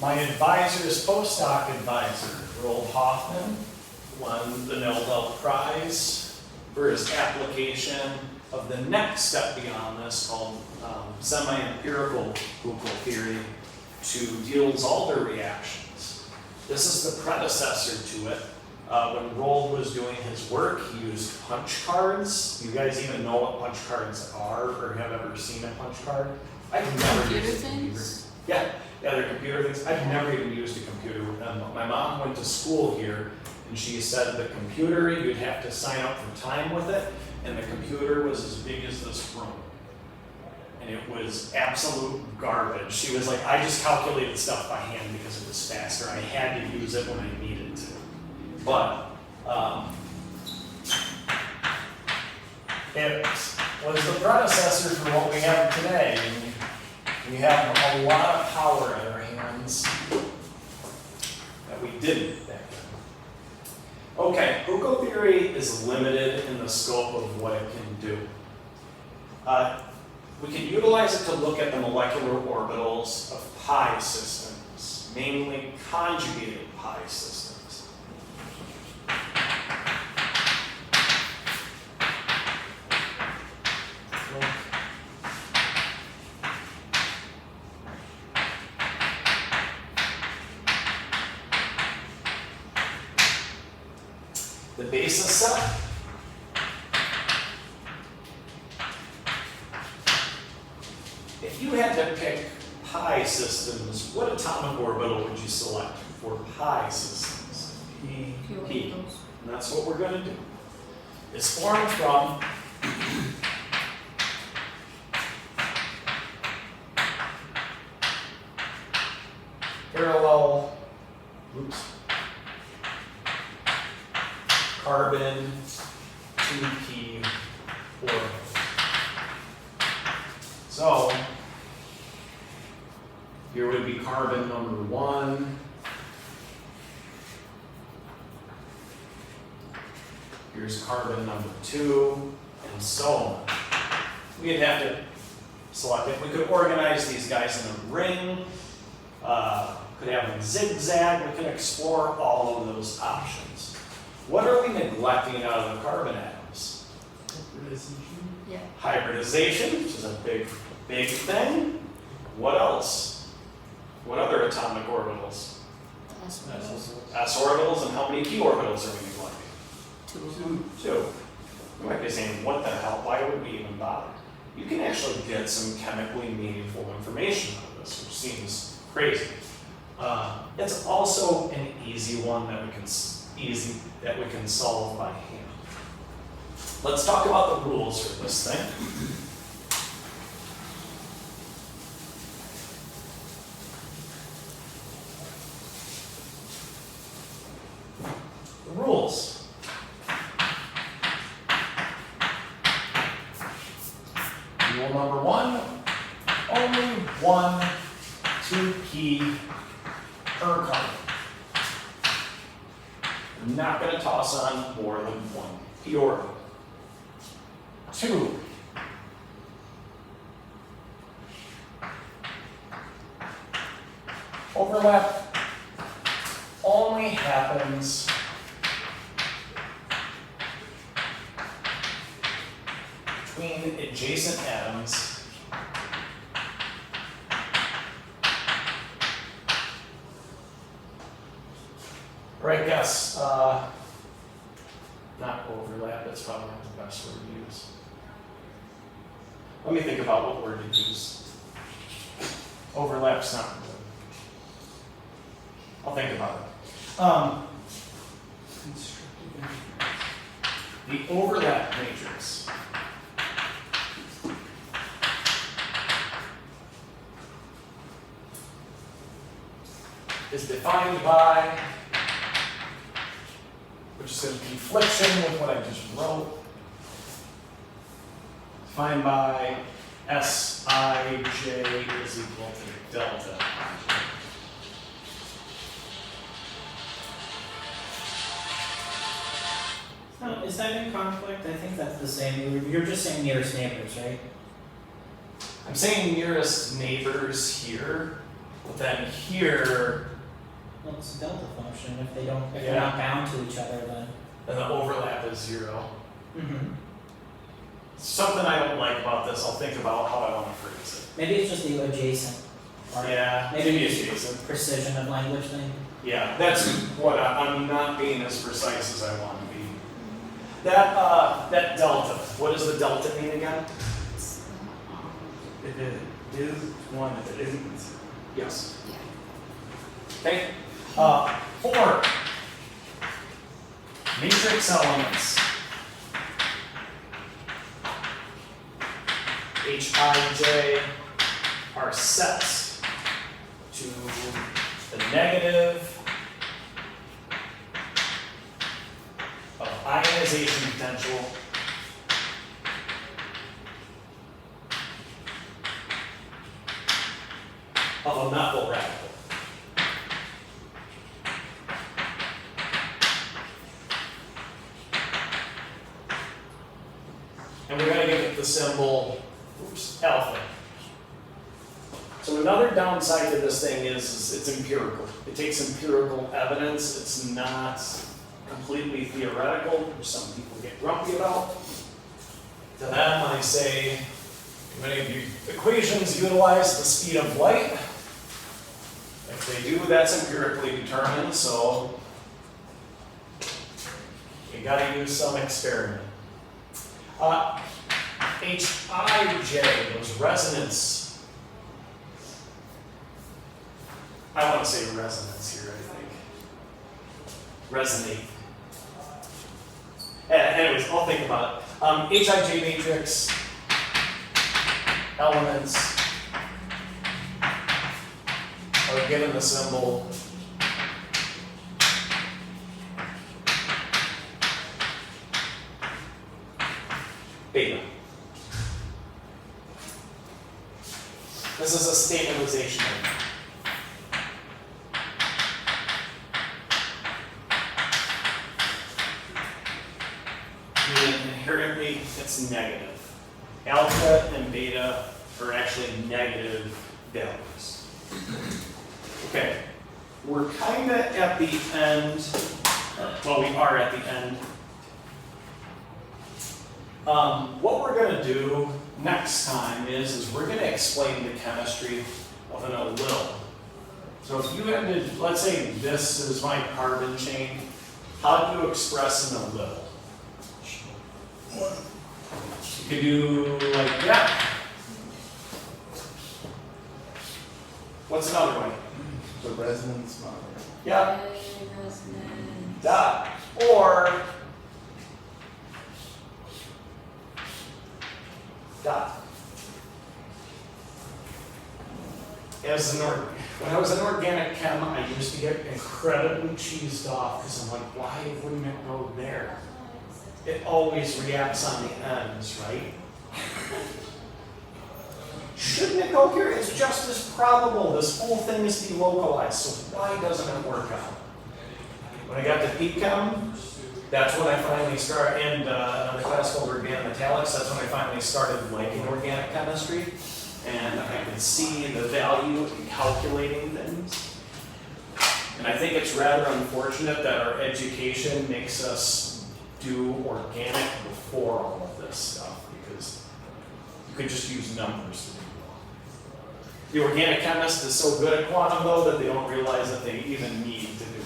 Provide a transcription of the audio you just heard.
My advisors, postdoc advisor, Roald Hoffman, won the Nobel Prize for his application of the next step beyond this called semi-empirical Huckel theory to Diels-Alder reactions. This is the predecessor to it. When Roald was doing his work, he used punch cards. You guys even know what punch cards are or have ever seen a punch card? I've never Computer used a computer. things? Yeah, they're computer things. I've never even used a computer with them. My mom went to school here and she said the computer, you'd have to sign up for time with it, and the computer was as big as this room. And it was absolute garbage. She was like, I just calculated stuff by hand because it was faster. I had to use it when I needed to. But it was the predecessor for what we have today. And we have a lot of power in our hands that we didn't back then. Okay, Huckel theory is limited in the scope of what it can do. We can utilize it to look at the molecular orbitals of pi systems, namely conjugated pi systems. The basis set. If you had to pick pi systems, what atomic orbital would you select for pi systems? P. And that's what we're going to do. It's formed from parallel, carbon 2p orbital. So here would be carbon number 1. Here's carbon number 2, and so on. We'd have to select it. We could organize these guys in a ring, could have them zigzag. We can explore all of those options. What are we neglecting out of the carbon atoms? Yeah. Hybridization, which is a big thing. What else? What other atomic orbitals? S orbitals, and how many p orbitals are we neglecting? 2. You might be saying, what the hell? Why would we even bother? You can actually get some chemically meaningful information out of this, which seems crazy. It's also an easy one that we can solve by hand. Let's talk about the rules for this thing. The rules. Rule number 1, only 1 2p per carbon. I'm not going to toss on more than 1 p orbital. 2, overlap only happens between adjacent atoms or I guess not overlap, that's probably not the best word to use. Let me think about what word to use. Overlap's not good. I'll think about it. The overlap matrix is defined by, which is in confliction with what I just wrote, defined by Sij is equal to delta. No, is that in conflict? I think that's the same. You're just saying nearest neighbors, right? I'm saying nearest neighbors here, But then here, Well, it's a delta function, if they don't, if Yeah. they're not bound to each other, then. then the overlap is 0. Mm-hmm. Something I don't like about this, I'll think about how I want to phrase it. Maybe it's just the adjacent. Or Yeah, maybe maybe it's adjacent. precision of language thing. Yeah, that's what I'm not being as precise as I want to be. That delta, what does the delta mean again? If it is one, if it isn't, it's Yes. Yeah. Okay. 4. Matrix elements. Hij are set to the negative of ionization potential of a methyl radical. And we're going to give it the symbol, alpha. So another downside to this thing is it's empirical. It takes empirical evidence. It's not completely theoretical, which some people get grumpy about. To them, I say, many of you equations utilize the speed of light. If they do, that's empirically determined, so you gotta use some experiment. Hij, those resonance. I want to say resonance here, I think. Resonate. Anyways, I'll think about it. Hij matrix elements are given the symbol beta. This is a stabilization element. Meaning inherently it's negative. Alpha and beta are actually negative values. Okay, we're kind of at the end, well, we are at the end. What we're going to do next time is we're going to explain the chemistry of an allyl. So if you had to, let's say this is my carbon chain, how do you express an allyl? You could do like that. What's another way? the resonance model. Yeah, Resonance. dot. Or dot. When I was an organic chem, I used to get incredibly cheesed off because I'm like, why wouldn't it go there? It always reacts on the ends, right? Shouldn't it go here? It's just as probable. This whole thing is delocalized, so why doesn't it work out? When I got to P-Chem, that's when I finally started, and another class called organometallics, that's when I finally started liking organic chemistry. And I could see the value in calculating things. And I think it's rather unfortunate that our education makes us do organic before all of this stuff, because you could just use numbers to do it. The organic chemist is so good at quantum, though, that they don't realize that they even need to do